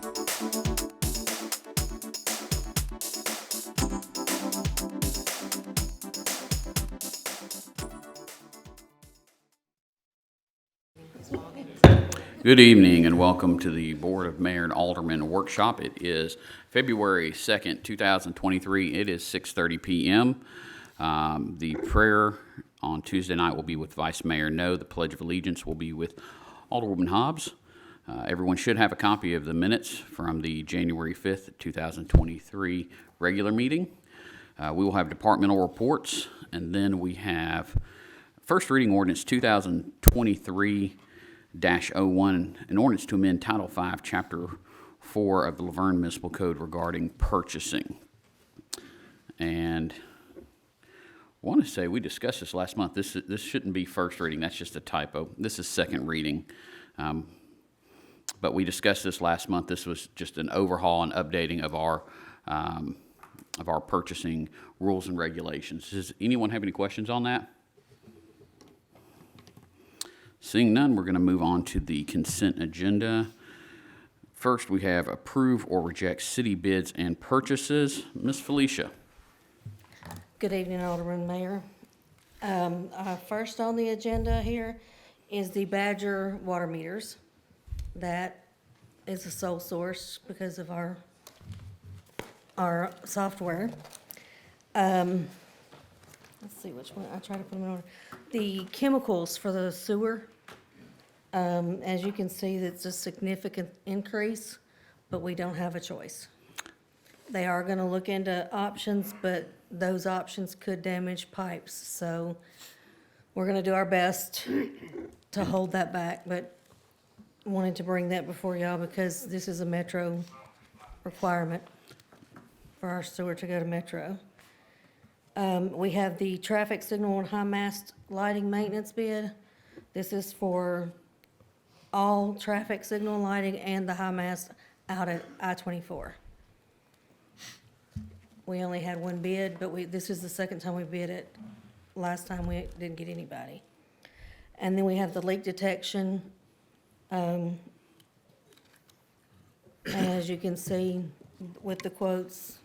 Good evening and welcome to the Board of Mayor and Aldermen Workshop. It is February 2nd, 2023. It is 6:30 p.m. The prayer on Tuesday night will be with Vice Mayor No. The Pledge of Allegiance will be with Alderwoman Hobbs. Everyone should have a copy of the minutes from the January 5th, 2023 regular meeting. We will have departmental reports, and then we have first reading ordinance 2023-01, an ordinance to amend Title V, Chapter 4 of the Laverne Municipal Code regarding purchasing. And I want to say we discussed this last month. This shouldn't be first reading. That's just a typo. This is second reading. But we discussed this last month. This was just an overhaul and updating of our purchasing rules and regulations. Does anyone have any questions on that? Seeing none, we're going to move on to the consent agenda. First, we have approve or reject city bids and purchases. Ms. Felicia. Good evening, Alderman, Mayor. First on the agenda here is the Badger water meters. That is a sole source because of our software. Let's see which one, I try to put them in order. The chemicals for the sewer, as you can see, it's a significant increase, but we don't have a choice. They are gonna look into options, but those options could damage pipes, so we're gonna do our best to hold that back, but wanted to bring that before y'all because this is a Metro requirement for our sewer to go to Metro. We have the traffic signal and high mast lighting maintenance bid. This is for all traffic signal lighting and the high mast out at I-24. We only had one bid, but this is the second time we bid it. Last time we didn't get anybody. And then we have the leak detection. And as you can see with the quotes,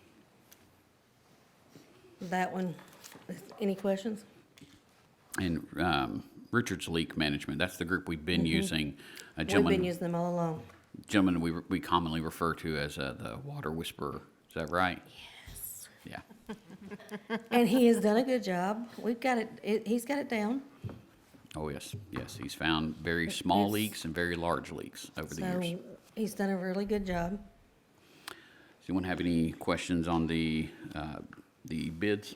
that one, any questions? And Richard's Leak Management, that's the group we've been using. We've been using them all along. Gentleman we commonly refer to as the water whisperer. Is that right? Yes. Yeah. And he has done a good job. We've got he's got it down. Oh, yes. Yes, he's found very small Yes. leaks and very large leaks over the years. So he's done a really good job. Does anyone have any questions on the bids,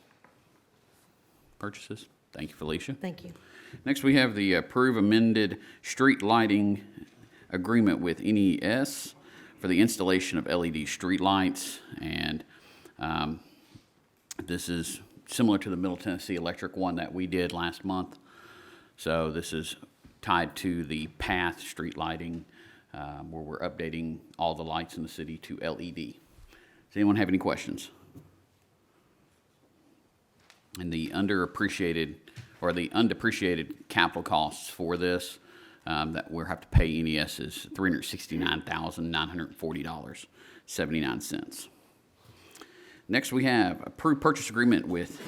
purchases? Thank you, Felicia. Thank you. Next, we have the approve amended street lighting agreement with NES for the installation of LED street lights. And this is similar to the Middle Tennessee Electric one that we did last month. So this is tied to the PATH street lighting, where we're updating all the lights in the city to LED. Does anyone have any questions? And the underappreciated or the undepreciated capital costs for this that we'll have to pay NES is $369,940.79. Next, we have approved purchase agreement with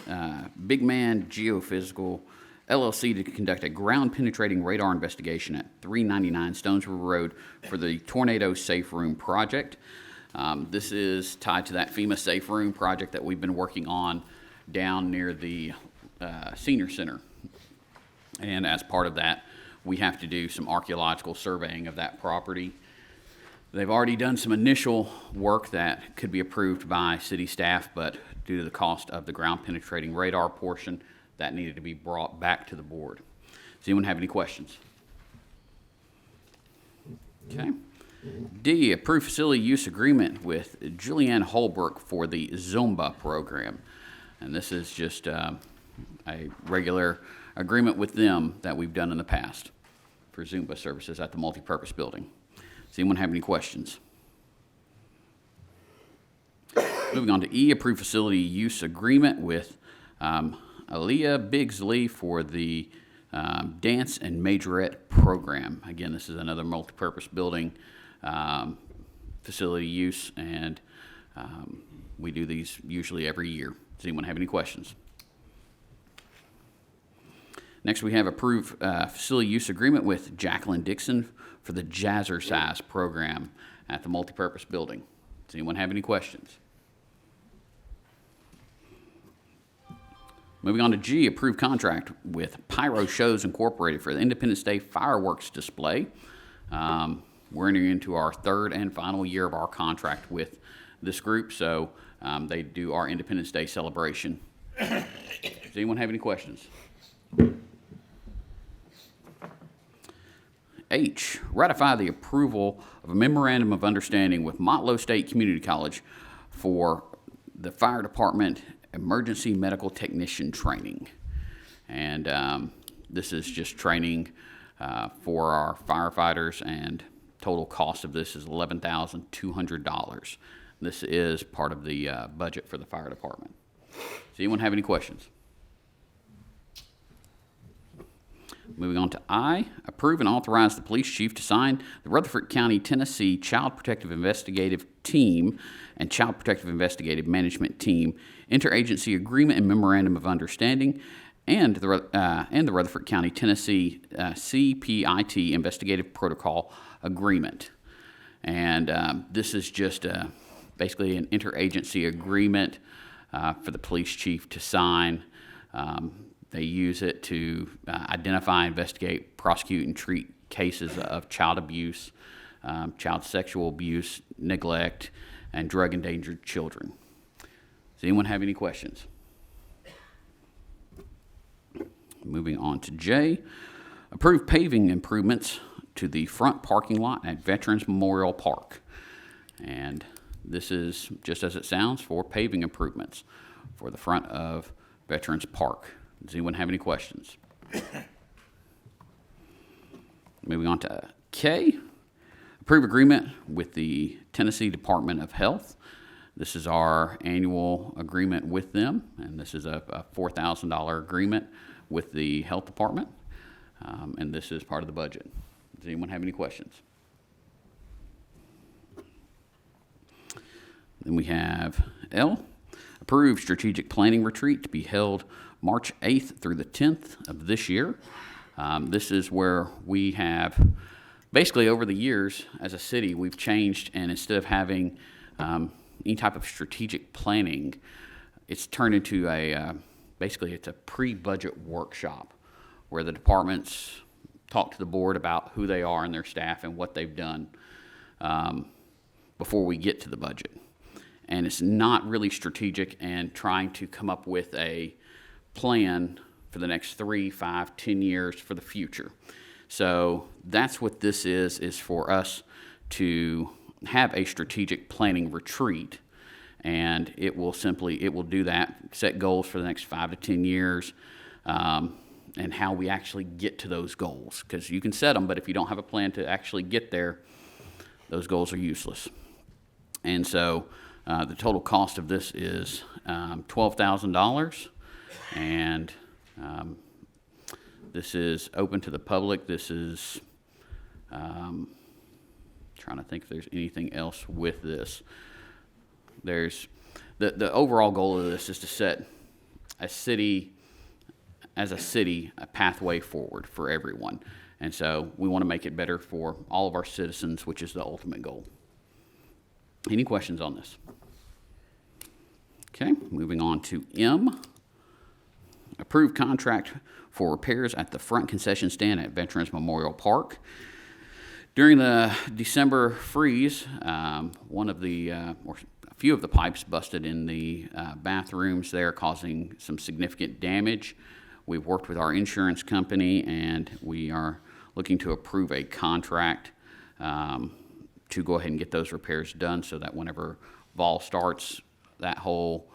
Big Man Geophysical LLC to conduct a ground penetrating radar investigation at 399 Stones River Road for the Tornado Safe Room project. This is tied to that FEMA Safe Room project that we've been working on down near the senior center. And as part of that, we have to do some archaeological surveying of that property. They've already done some initial work that could be approved by city staff, but due to the cost of the ground penetrating radar portion, that needed to be brought back to the board. Does anyone have any questions? Okay. D, approve facility use agreement with Julianne Holbrook for the Zumba program. And this is just a regular agreement with them that we've done in the past for Zumba services at the multipurpose building. Does anyone have any questions? Moving on to E, approve facility use agreement with Aliah Billingsley for the Dance and Majorette program. Again, this is another multipurpose building facility use, and we do these usually every year. Does anyone have any questions? Next, we have approved facility use agreement with Jacqueline Dixon for the Jazzercise program at the multipurpose building. Does anyone have any questions? Moving on to G, approved contract with Pyro Shows Incorporated for the Independence Day fireworks display. We're entering into our third and final year of our contract with this group, so they do our Independence Day celebration. Does anyone have any questions? H, ratify the approval of a memorandum of understanding with Motlow State Community College for the fire department emergency medical technician training. And this is just training for our firefighters, and total cost of this is $11,200. This is part of the budget for the fire department. Does anyone have any questions? Moving on to I, approve and authorize the police chief to sign the Rutherford County, Tennessee Child Protective Investigative Team and Child Protective Investigative Management Team Interagency Agreement and Memorandum of Understanding, and the Rutherford County, Tennessee CPIT Investigative Protocol Agreement. And this is just basically an interagency agreement for the police chief to sign. They use it to identify, investigate, prosecute, and treat cases of child abuse, child sexual abuse, neglect, and drug-endangered children. Does anyone have any questions? Moving on to J, approve paving improvements to the front parking lot at Veterans Memorial Park. And this is, just as it sounds, for paving improvements for the front of Veterans Park. Does anyone have any questions? Moving on to K, approve agreement with the Tennessee Department of Health. This is our annual agreement with them, and this is a $4,000 agreement with the health department, and this is part of the budget. Does anyone have any questions? Then we have L, approve strategic planning retreat to be held March 8th through the 10th of this year. This is where we have, basically over the years as a city, we've changed, and instead of having any type of strategic planning, it's turned into basically it's a pre-budget workshop where the departments talk to the board about who they are and their staff and what they've done before we get to the budget. And it's not really strategic and trying to come up with a plan for the next 3, 5, 10 years for the future. So that's what this is for us to have a strategic planning retreat, and it will do that, set goals for the next 5 to 10 years, and how we actually get to those goals. Because you can set them, but if you don't have a plan to actually get there, those goals are useless. And so the total cost of this is $12,000. And this is open to the public. This is, trying to think if there's anything else with this. There's, the overall goal of this is to set a city, a pathway forward for everyone. And so we want to make it better for all of our citizens, which is the ultimate goal. Any questions on this? Okay, moving on to M. Approved contract for repairs at the front concession stand at Veterans Memorial Park. During the December freeze, or a few of the pipes busted in the bathrooms there, causing some significant damage. We've worked with our insurance company, and we are looking to approve a contract to go ahead and get those repairs done so that whenever fall starts, that whole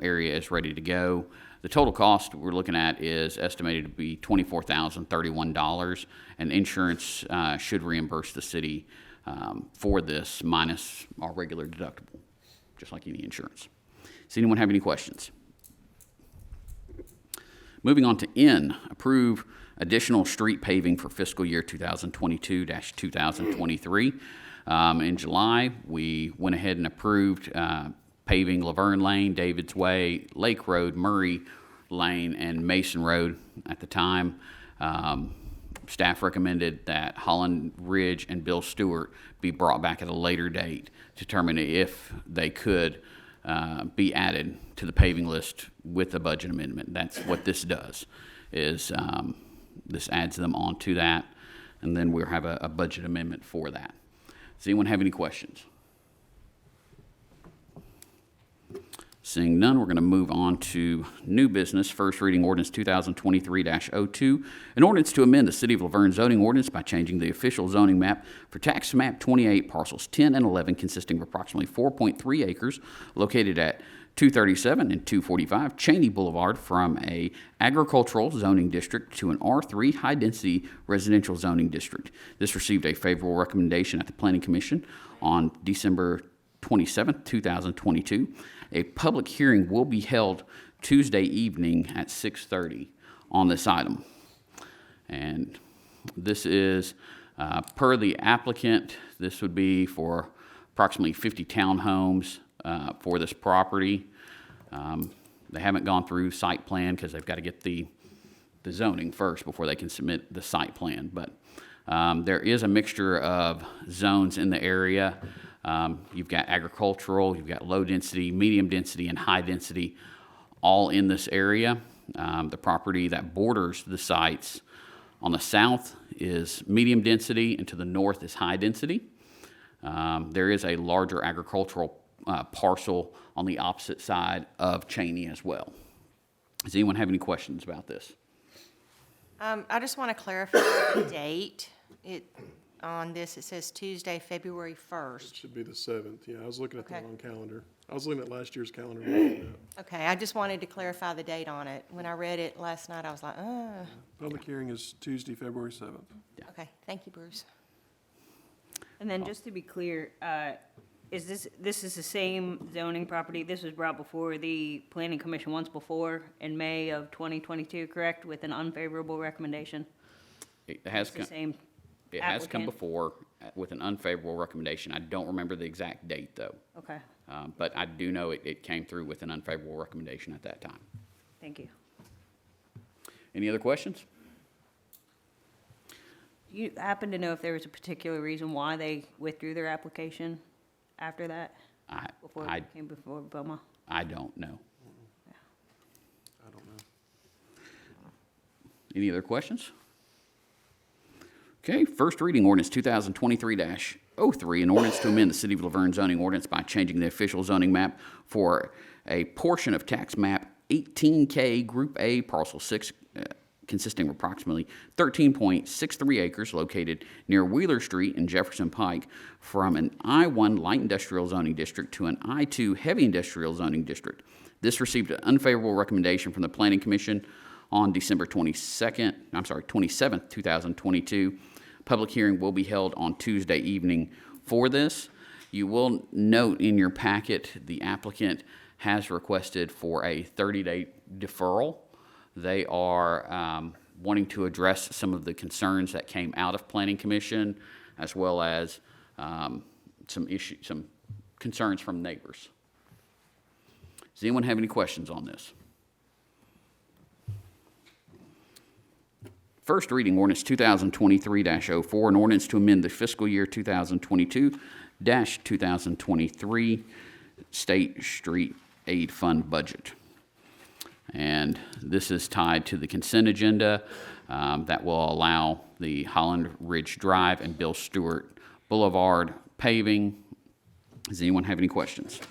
area is ready to go. The total cost we're looking at is estimated to be $24,031, and insurance should reimburse the city for this minus our regular deductible, just like any insurance. Does anyone have any questions? Moving on to N, approve additional street paving for fiscal year 2022-2023. In July, we went ahead and approved paving Laverne Lane, David's Way, Lake Road, Murray Lane, and Mason Road. At the time, staff recommended that Holland Ridge and Bill Stewart be brought back at a later date to determine if they could be added to the paving list with a budget amendment. That's what this does, is this adds them onto that, and then we'll have a budget amendment for that. Does anyone have any questions? Seeing none, we're going to move on to new business. First reading ordinance 2023-02, an ordinance to amend the City of Laverne zoning ordinance by changing the official zoning map for tax map 28 parcels 10 and 11 consisting of approximately 4.3 acres located at 237 and 245 Cheney Boulevard from a agricultural zoning district to an R3 high-density residential zoning district. This received a favorable recommendation at the Planning Commission on December 27, 2022. A public hearing will be held Tuesday evening at 6:30 on this item. And this is, per the applicant, this would be for approximately 50 townhomes for this property. They haven't gone through site plan because they've got to get the zoning first before they can submit the site plan. But there is a mixture of zones in the area. You've got agricultural, you've got low density, medium density, and high density all in this area. The property that borders the sites on the south is medium density, and to the north is high density. There is a larger agricultural parcel on the opposite side of Cheney as well. Does anyone have any questions about this? I just want to clarify the date. On this, it says Tuesday, February 1st. It should be the 7th, yeah, I was looking at the Okay. wrong calendar. I was looking at last year's calendar. Okay, I just wanted to clarify the date on it. When I read it last night, I was like, Public hearing is Tuesday, February 7th. okay, thank you, Bruce. And then just to be clear, is this is the same zoning property? This was brought before the Planning Commission once before in May of 2022, correct, with an unfavorable recommendation? It has It's the come, same it has come applicant? before with an unfavorable recommendation. I don't remember the exact date, though. Okay, But I do know it came through with an unfavorable recommendation at that time. thank you. Any other questions? Do you happen to know if there was a particular reason why they withdrew their application after that? Before I it came before BOMA? don't know. I don't know. Any other questions? Okay, first reading ordinance 2023-03, an ordinance to amend the City of Laverne zoning ordinance by changing the official zoning map for a portion of tax map 18K Group A, Parcel 6, consisting of approximately 13.63 acres located near Wheeler Street and Jefferson Pike from an I-1 light industrial zoning district to an I-2 heavy industrial zoning district. This received an unfavorable recommendation from the Planning Commission on December 27th, 2022. Public hearing will be held on Tuesday evening for this. You will note in your packet the applicant has requested for a 30-day deferral. They are wanting to address some of the concerns that came out of Planning Commission, as well as some concerns from neighbors. Does anyone have any questions on this? First reading ordinance 2023-04, an ordinance to amend the fiscal year 2022-2023 State Street Aid Fund budget. And this is tied to the consent agenda that will allow the Holland Ridge Drive and Bill Stewart Boulevard paving. Does anyone have any questions?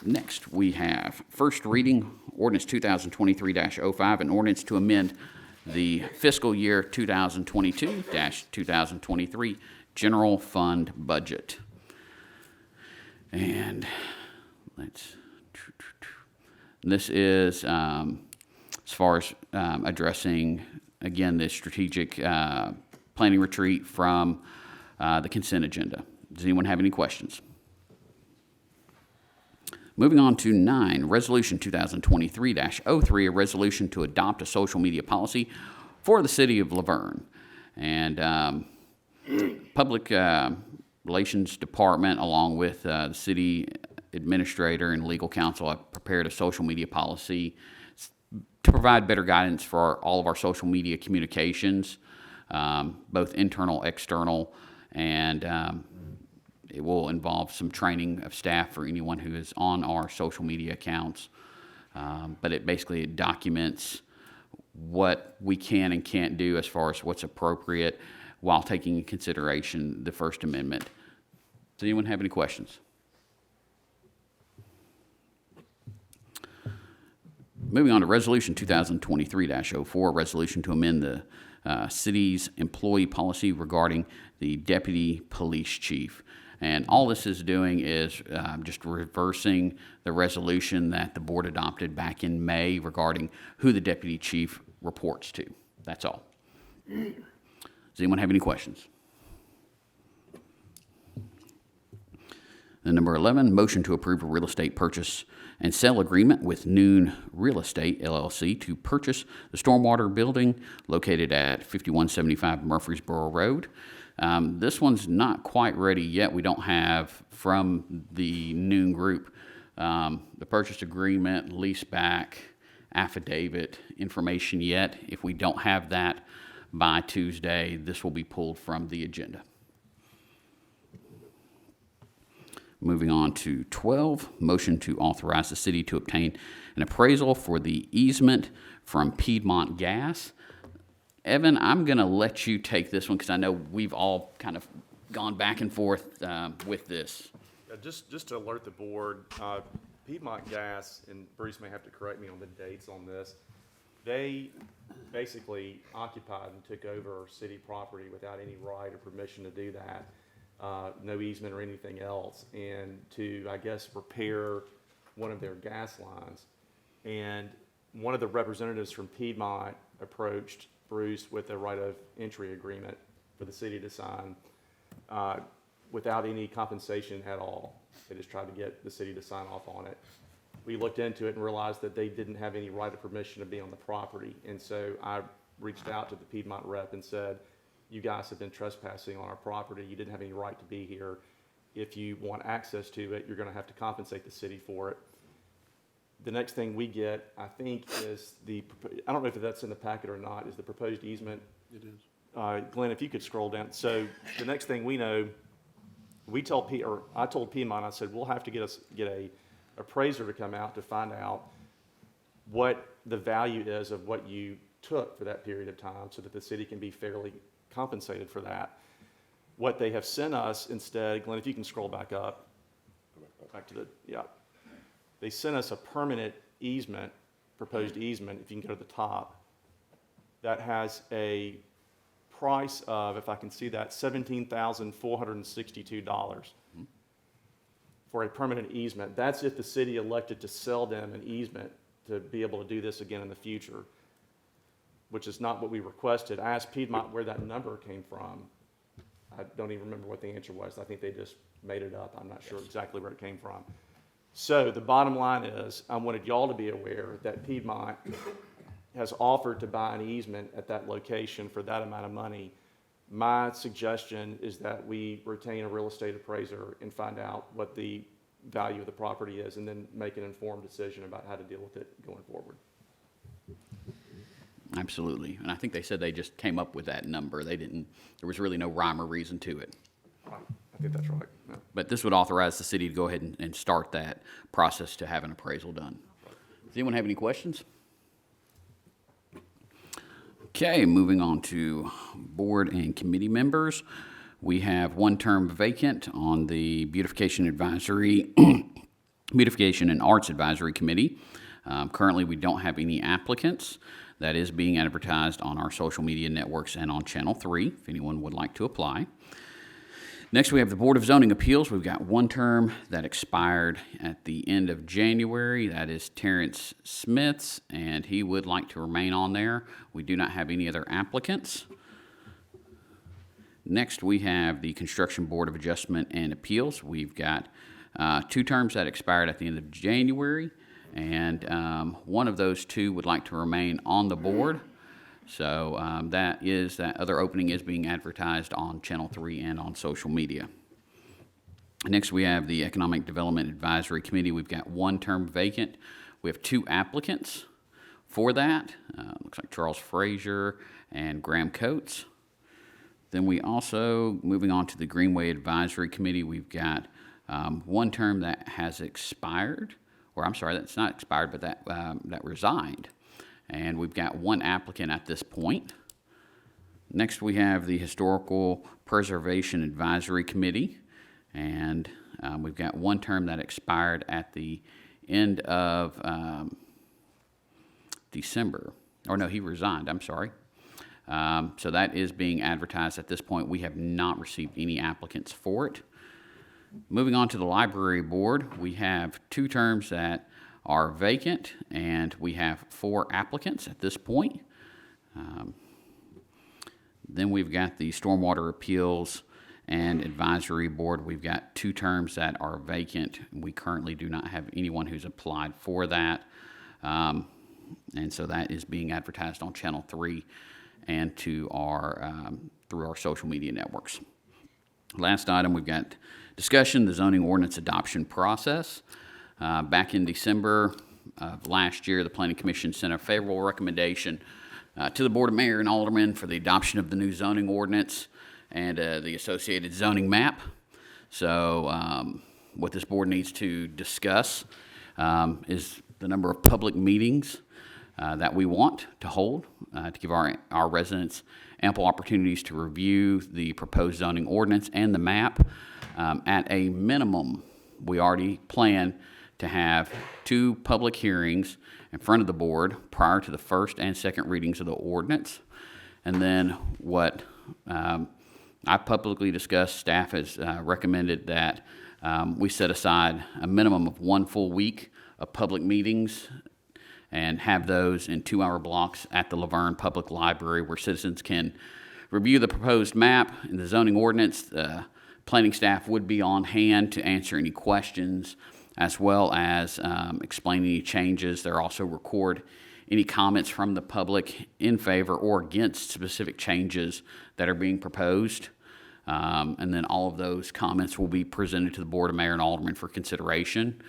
Next, we have first reading ordinance 2023-05, an ordinance to amend the fiscal year 2022-2023 general fund budget. And this is as far as addressing, again, the strategic planning retreat from the consent agenda. Does anyone have any questions? Moving on to 9, Resolution 2023-03, a resolution to adopt a social media policy for the City of Laverne. And Public Relations Department, along with the city administrator and legal counsel, have prepared a social media policy to provide better guidance for all of our social media communications, both internal, external, and it will involve some training of staff for anyone who is on our social media accounts. But it basically documents what we can and can't do as far as what's appropriate while taking into consideration the First Amendment. Does anyone have any questions? Moving on to Resolution 2023-04, resolution to amend the city's employee policy regarding the deputy police chief. And all this is doing is just reversing the resolution that the board adopted back in May regarding who the deputy chief reports to. That's all. Does anyone have any questions? And number 11, motion to approve a real estate purchase and sale agreement with Noon Real Estate, LLC, to purchase the stormwater building located at 5175 Murfreesboro Road. This one's not quite ready yet. We don't have from the Noon Group the purchase agreement, lease back, affidavit information yet. If we don't have that by Tuesday, this will be pulled from the agenda. Moving on to 12, motion to authorize the city to obtain an appraisal for the easement from Piedmont Gas. Evan, I'm going to let you take this one because I know we've all kind of gone back and forth with this. Just to alert the board, Piedmont Gas, and Bruce may have to correct me on the dates on this, they basically occupied and took over city property without any right or permission to do that. No easement or anything else, and to, I guess, repair one of their gas lines. And one of the representatives from Piedmont approached Bruce with a right of entry agreement for the city to sign without any compensation at all. They just tried to get the city to sign off on it. We looked into it and realized that they didn't have any right of permission to be on the property. And so I reached out to the Piedmont rep and said, you guys have been trespassing on our property. You didn't have any right to be here. If you want access to it, you're going to have to compensate the city for it. The next thing we get, I think, is I don't know if that's in the packet or not, is the proposed easement. It is. Glenn, if you could scroll down. So the next thing we know, I told Piedmont, I said, we'll have to get a appraiser to come out to find out what the value is of what you took for that period of time so that the city can be fairly compensated for that. What they have sent us instead, Glenn, if you can scroll back up, back to yeah. They sent us a permanent easement, proposed easement, if you can go to the top, that has a price of, if I can see that, $17,462 for a permanent easement. That's if the city elected to sell them an easement to be able to do this again in the future, which is not what we requested. I asked Piedmont where that number came from. I don't even remember what the answer was. I think they just made it up. I'm not sure exactly where it came from. So the bottom line is, I wanted y'all to be aware that Piedmont has offered to buy an easement at that location for that amount of money. My suggestion is that we retain a real estate appraiser and find out what the value of the property is and then make an informed decision about how to deal with it going forward. Absolutely. And I think they said they just came up with that number. There was really no rhyme or reason to it. I think that's right. Yeah. But this would authorize the city to go ahead and start that process to have an appraisal done. Does anyone have any questions? Okay, moving on to board and committee members. We have one term vacant on the Beautification Advisory, Beautification and Arts Advisory Committee. Currently, we don't have any applicants. That is being advertised on our social media networks and on Channel 3, if anyone would like to apply. Next, we have the Board of Zoning Appeals. We've got one term that expired at the end of January. That is Terrence Smith's, and he would like to remain on there. We do not have any other applicants. Next, we have the Construction Board of Adjustment and Appeals. We've got two terms that expired at the end of January, and one of those two would like to remain on the board. So that other opening is being advertised on Channel 3 and on social media. Next, we have the Economic Development Advisory Committee. We've got one term vacant. We have 2 applicants for that. Looks like Charles Frazier and Graham Coates. Then we also, moving on to the Greenway Advisory Committee, we've got one term that has expired, or I'm sorry, that's not expired, but that resigned. And we've got 1 applicant at this point. Next, we have the Historical Preservation Advisory Committee, and we've got 1 term that expired at the end of December. Or no, he resigned, I'm sorry. So that is being advertised at this point. We have not received any applicants for it. Moving on to the Library Board, we have 2 terms that are vacant, and we have 4 applicants at this point. Then we've got the Stormwater Appeals and Advisory Board. We've got 2 terms that are vacant. We currently do not have anyone who's applied for that. And so that is being advertised on Channel 3 and to through our social media networks. Last item, we've got discussion, the zoning ordinance adoption process. Back in December of last year, the Planning Commission sent a favorable recommendation to the Board of Mayor and Aldermen for the adoption of the new zoning ordinance and the associated zoning map. So what this board needs to discuss is the number of public meetings that we want to hold to give our residents ample opportunities to review the proposed zoning ordinance and the map. At a minimum, we already plan to have 2 public hearings in front of the board prior to the first and second readings of the ordinance. And then what I publicly discussed, staff has recommended that we set aside a minimum of 1 full week of public meetings and have those in 2-hour blocks at the Laverne Public Library where citizens can review the proposed map and the zoning ordinance. Planning staff would be on hand to answer any questions as well as explain any changes. They'll also record any comments from the public in favor or against specific changes that are being proposed. And then all of those comments will be presented to the Board of Mayor and Aldermen for consideration.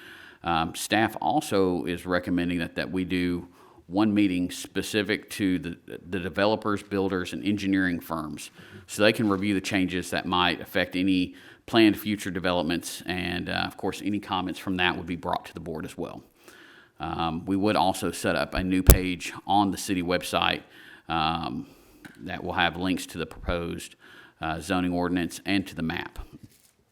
Staff also is recommending that we do 1 meeting specific to the developers, builders, and engineering firms so they can review the changes that might affect any planned future developments, and of course any comments from that would be brought to the board as well. We would also set up a new page on the city website that will have links to the proposed zoning ordinance and to the map.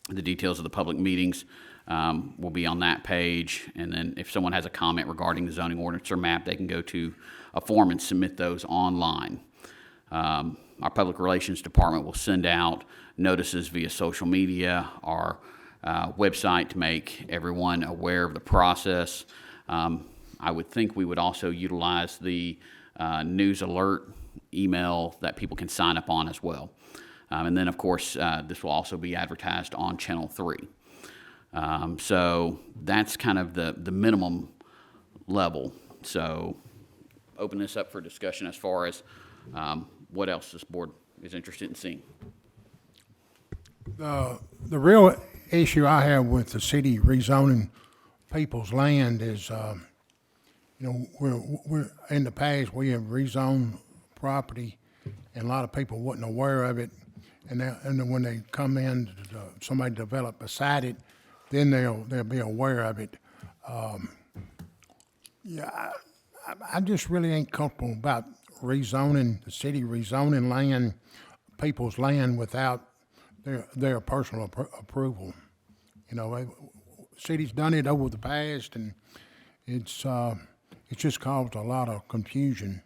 The details of the public meetings will be on that page, and then if someone has a comment regarding the zoning ordinance or map, they can go to a form and submit those online. Our public relations department will send out notices via social media, our website, to make everyone aware of the process. I would think we would also utilize the news alert email that people can sign up on as well. And then, of course, this will also be advertised on Channel 3. So that's kind of the minimum level. So open this up for discussion as far as what else this board is interested in seeing. The real issue I have with the city rezoning people's land is, we're in the past, we have rezoned property, and a lot of people wasn't aware of it. And then when they come in, somebody develop beside it, then they'll be aware of it. I just really ain't comfortable about rezoning, the city rezoning land, people's land without their personal approval. City's done it over the past, and it's just caused a lot of confusion.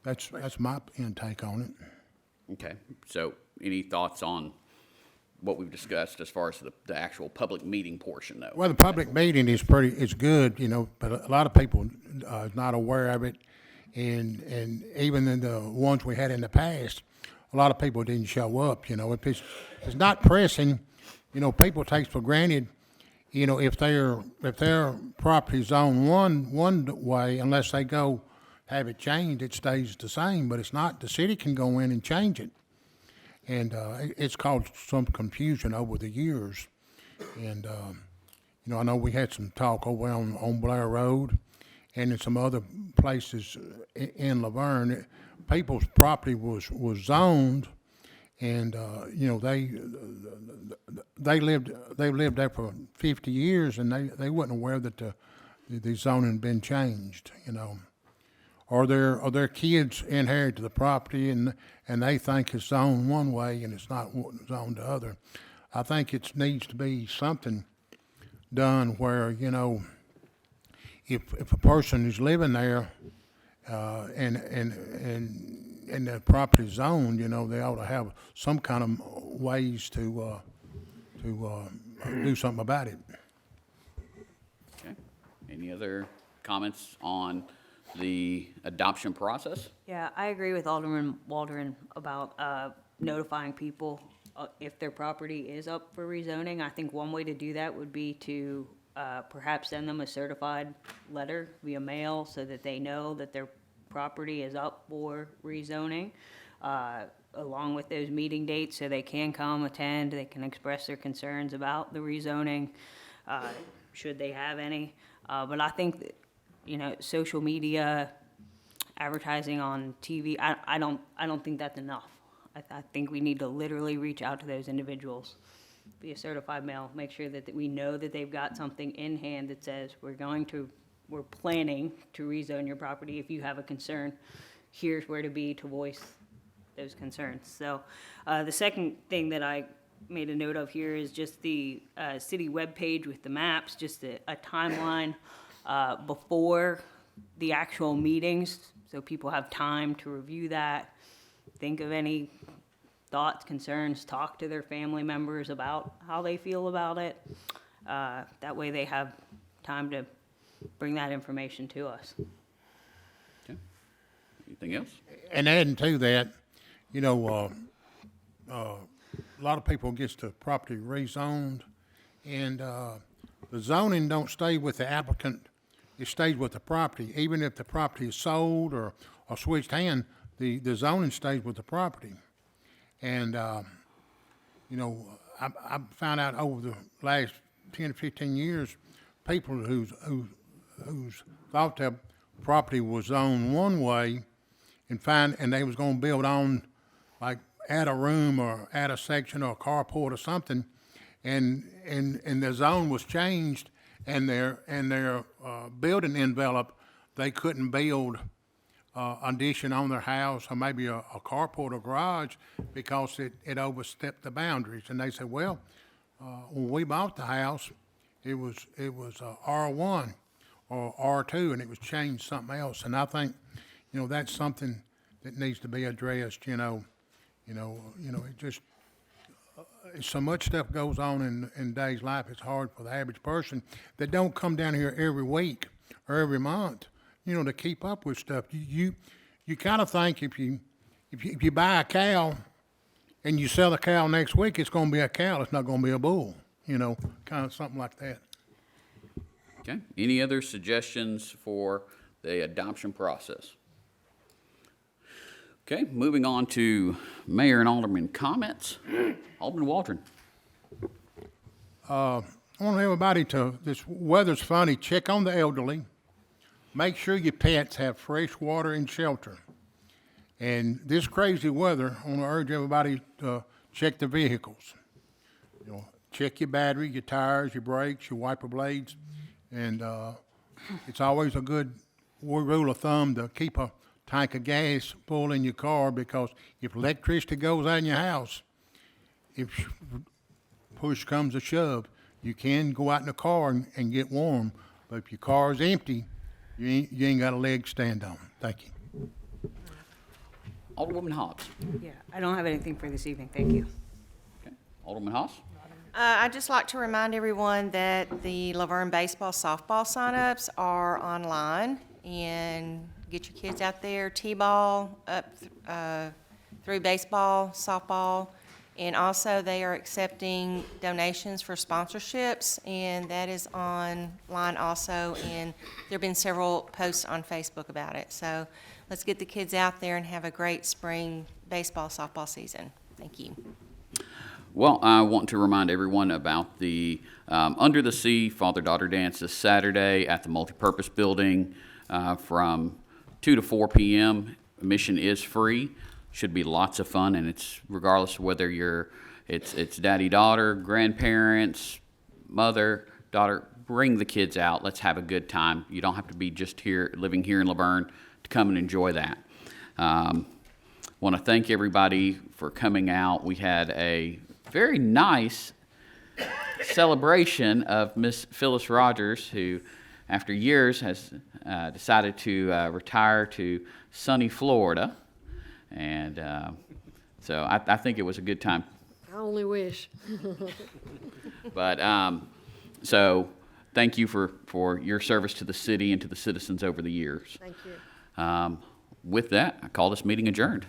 That's my intake on it. Okay, so any thoughts on what we've discussed as far as the actual public meeting portion, though? Well, the public meeting is good, but a lot of people are not aware of it, and even in the ones we had in the past, a lot of people didn't show up. If it's not pressing, people take for granted, if their property's on one way, unless they go have it changed, it stays the same, but it's not. The city can go in and change it. And it's caused some confusion over the years. And, I know we had some talk over on Blair Road and in some other places in Laverne. People's property was zoned, and, they lived there for 50 years, and they wasn't aware that the zoning had been changed, Or their kids inherit the property and they think it's zoned one way and it's not zoned the other. I think it needs to be something done where, if a person is living there, and the property is zoned, they ought to have some kind of ways to do something about it. Okay. Any other comments on the adoption process? Yeah, I agree with Alderman Waldron about notifying people if their property is up for rezoning. I think one way to do that would be to perhaps send them a certified letter via mail so that they know that their property is up for rezoning, along with those meeting dates, so they can come attend, they can express their concerns about the rezoning, should they have any. But I think that, social media, advertising on TV, I don't think that's enough. I think we need to literally reach out to those individuals via certified mail, make sure that we know that they've got something in hand that says, we're planning to rezone your property. If you have a concern, here's where to be to voice those concerns. So the second thing that I made a note of here is just the city webpage with the maps, just a timeline before the actual meetings, so people have time to review that, think of any thoughts, concerns, talk to their family members about how they feel about it. That way they have time to bring that information to us. Okay. Anything else? And adding to that, a lot of people gets the property rezoned, and the zoning don't stay with the applicant, it stays with the property. Even if the property is sold or switched hand, the zoning stays with the property. And, I found out over the last 10 or 15 years, people who's thought their property was zoned one way and they was gonna build on, like, add a room or add a section or a carport or something, and the zone was changed, and their building envelope, they couldn't build addition on their house or maybe a carport or garage because it overstepped the boundaries. And they said, well, when we bought the house, it was R1 or R2, and it was changed something else. And I think, that's something that needs to be addressed. It just so much stuff goes on in days' life. It's hard for the average person that don't come down here every week or every month, to keep up with stuff. You kind of think if you buy a cow and you sell the cow next week, it's going to be a cow. It's not going to be a bull. Kind of something like that. Okay. Any other suggestions for the adoption process? Okay, moving on to Mayor and Alderman comments. Alderman Waldron. I want everybody this weather's funny, check on the elderly. Make sure your pets have fresh water and shelter. And this crazy weather, I want to urge everybody to check the vehicles. Check your battery, your tires, your brakes, your wiper blades. And it's always a good rule of thumb to keep a tank of gas full in your car, because if electricity goes out in your house, if push comes to shove, you can go out in the car and get warm. But if your car is empty, you ain't got a leg to stand on. Thank you. Alderwoman Hobbs. Yeah, I don't have anything for this evening, thank you. Okay. Alderman Haas. I'd just like to remind everyone that the Laverne baseball, softball signups are online, and get your kids out there, t-ball up through baseball, softball, And also, they are accepting donations for sponsorships, and that is online also, and there've been several posts on Facebook about it. So let's get the kids out there and have a great spring baseball, softball season. Thank you. Well, I want to remind everyone about the Under the Sea Father-Daughter Dance this Saturday at the Multipurpose Building from 2 to 4 p.m. Admission is free. Should be lots of fun, and it's regardless of whether it's daddy-daughter, grandparents, mother, daughter. Bring the kids out. Let's have a good time. You don't have to be just here, living here in Laverne, to come and enjoy that. Want to thank everybody for coming out. We had a very nice celebration of Miss Phyllis Rogers, who, after years, has decided to retire to sunny Florida. And so I think it was a good time. I only wish. But so thank you for your service to the city and to the citizens over the years. Thank you. With that, I call this meeting adjourned.